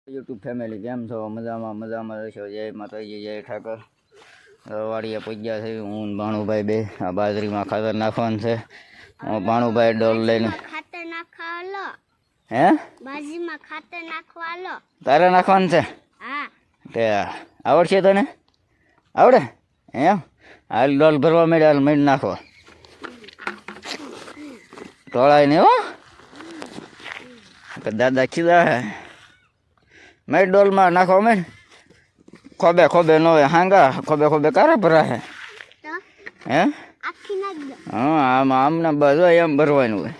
YouTube family કેમ છો? મજામાં રહેશો. જય માતાજી, જય ઠાકર. વાડીએ પૂજ્યા છે. હું ભાણુભાઈ બે આ બાજરીમાં ખાતર નાખવાનું છે. ભાણુભાઈ ડોલ લઈને ખાતર નાખવા લો. હે બાજરીમાં ખાતર નાખવા લો. તારે નાખવાનું છે? હા. તે આવડશે તને? આવડે એમ? હાલ ડોલ ભરવા માંડ્યા, હાલ માંડ નાખવા. તોળાય નહીં હો, દાદા ખીદા હે. મેં ડોલમાં નાખો મેં ખોબે ખોબે ન હોય, હાંગા ખોબે ખોબે કારા ભરા હે. હે હા, આમને બધું એમ ભરવાનું હોય.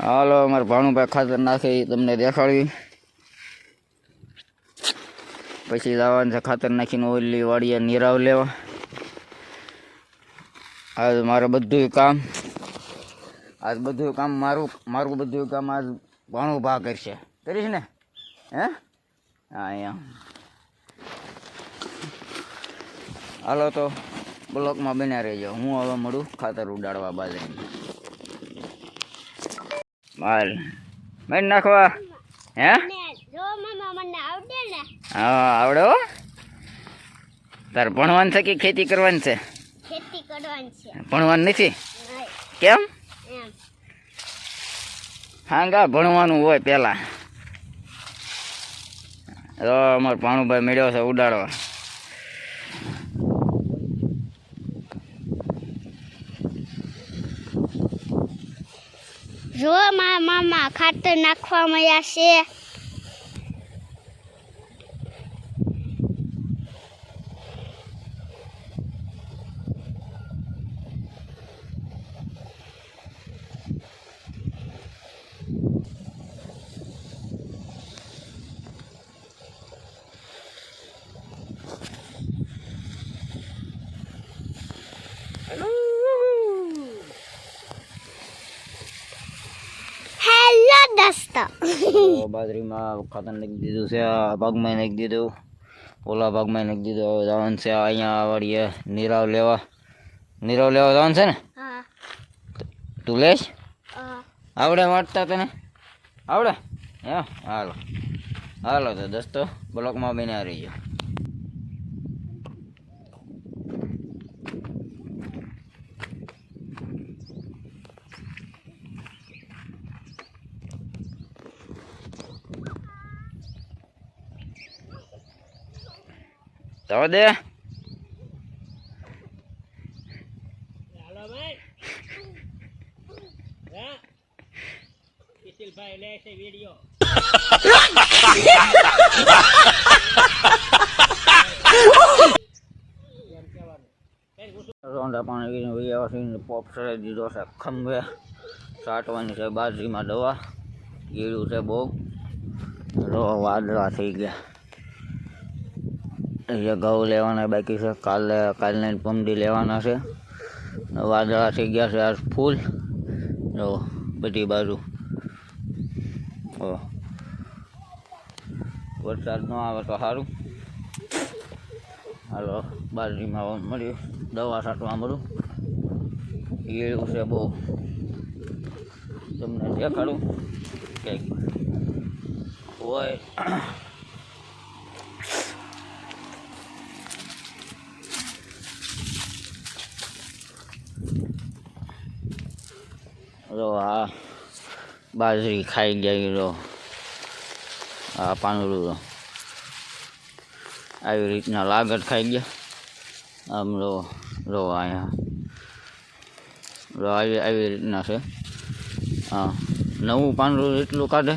હાલો અમારે ભાણુભાઈ ખાતર નાખે એ તમને દેખાડવી. પછી જવાનું છે ખાતર નાખીને ઓલી વાડીએ નિરાવ લેવા. આજ મારે બધું કામ મારું બધું કામ આજ ભાણુભા કરશે. કરીશ ને? હે હા એમ. હાલો તો બ્લોકમાં બન્યા રહેજો. હું હવે મળું ખાતર ઉડાડવા બાજરીમાં. હાલ મેં નાખવા. હે હા આવડે હો. તારે ભણવાનું છે કે ખેતી કરવાની છે? ખેતી કરવાની છે. ભણવાનું નથી? કેમ? હાંગા ભણવાનું હોય પેલા. અમારો ભાણુભાઈ મળ્યો છે ઉડાડવા. જો મારા મામા ખાતર નાખવા મળ્યા છે. બાજરીમાં ખાતર નાખી દીધું છે. આ ભાગમાં નાખી દીધું, ઓલા ભાગમાં નાખી દીધું. હવે જવાનું છે અહીંયા વાળીએ નિરાવ લેવા જવાનું છે ને? તું લેશ? આવડે વાંચતા તને? આવડે એમ? હાલો તો દોસ્તો બ્લોકમાં બન્યા રહીજો. જવા દે. રોંડા પાણી પોપ સરાઈ દીધો છે. ખંભે સાટવાની છે બાજરીમાં દવા. ગીળું છે બહુ. વાદળા થઈ ગયા. એ ઘઉં લેવાના બાકી છે. કાલને પમડી લેવાના છે. વાદળા થઈ ગયા છે આજ ફૂલ. જો બધી બાજુ વરસાદ ન આવે તો સારું. હાલો બાજરીમાં મળ્યું, દવા છાંટવા મળું. એવું છે બહુ. તમને દેખાડું કંઈક હોય. જો આ બાજરી ખાઈ ગયા. જો આ પાંદડું આવી રીતના લાગત ખાઈ ગયા. આમ જો અહીંયા આવી રીતના છે. હા, નવું પાંદડું એટલું કાઢે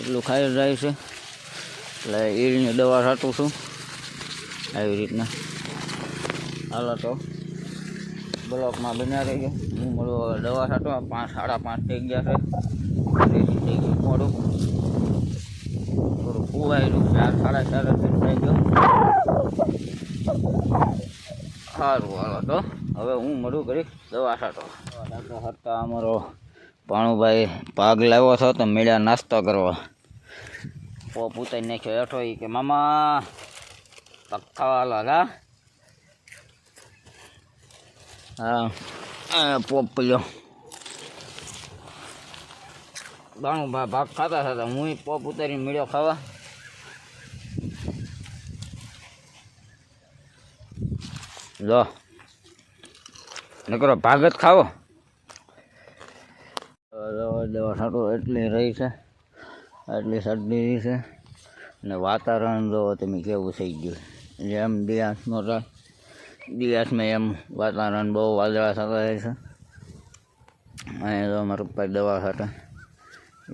એટલું ખાઈ જાય છે. એટલે ઈળની દવા છાંટું છું આવી રીતના. હાલો તો બ્લોકમાં બન્યા રહી ગયા. હું મળું દવા છાંટવા. 5:30 થઈ ગયા છે. થઈ ગયું મોડું, થોડું ફૂવાયેલું. 4:30 થઈ ગયો. સારું હાલો તો હવે હું મળું કરી દવા છાંટવા. હરતા અમારો ભાણુભાઈ ભાગ લાવ્યો હતો તો મળ્યા નાસ્તો કરવા. પોપ ઉતારી નાખ્યો હેઠો. એ કે મામા પગ ખાવા લાગા. હા પોપ પીલો. બાણું ભાગ ખાતા ખાતા હું પોપ ઉતારીને મળ્યો ખાવા. લો નકરો ભાગ જ ખાવો. દવા છાંટો એટલી રહી છે, એટલી શરદી રહી છે ને વાતાવરણ જો તમે કેવું થઈ ગયું. જેમ દિયાસનો દિયાસમાં એમ વાતાવરણ બહુ વાદળા થતા રહે છે. અહીંયા તો મારા પપ્પા દવા છાંટે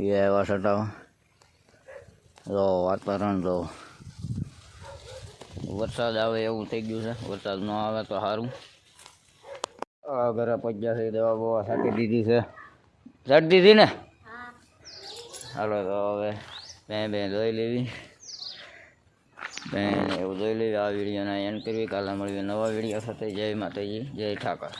એ આવ્યા છટાવા. જો વાતાવરણ જો વરસાદ આવે એવું થઈ ગયું છે. વરસાદ ન આવે તો સારું. ઘરે પહોંચ્યા છે, દવા બવા છાંટી દીધી છે. છાંટી દીધી ને? હાલો તો હવે બે ધોઈ લેવી, એવું ધોઈ લેવી. આ વિડીયોને એન્ડ કરવી. કાલે મળીએ નવા વિડીયો સાથે. જય માતાજી, જય ઠાકર.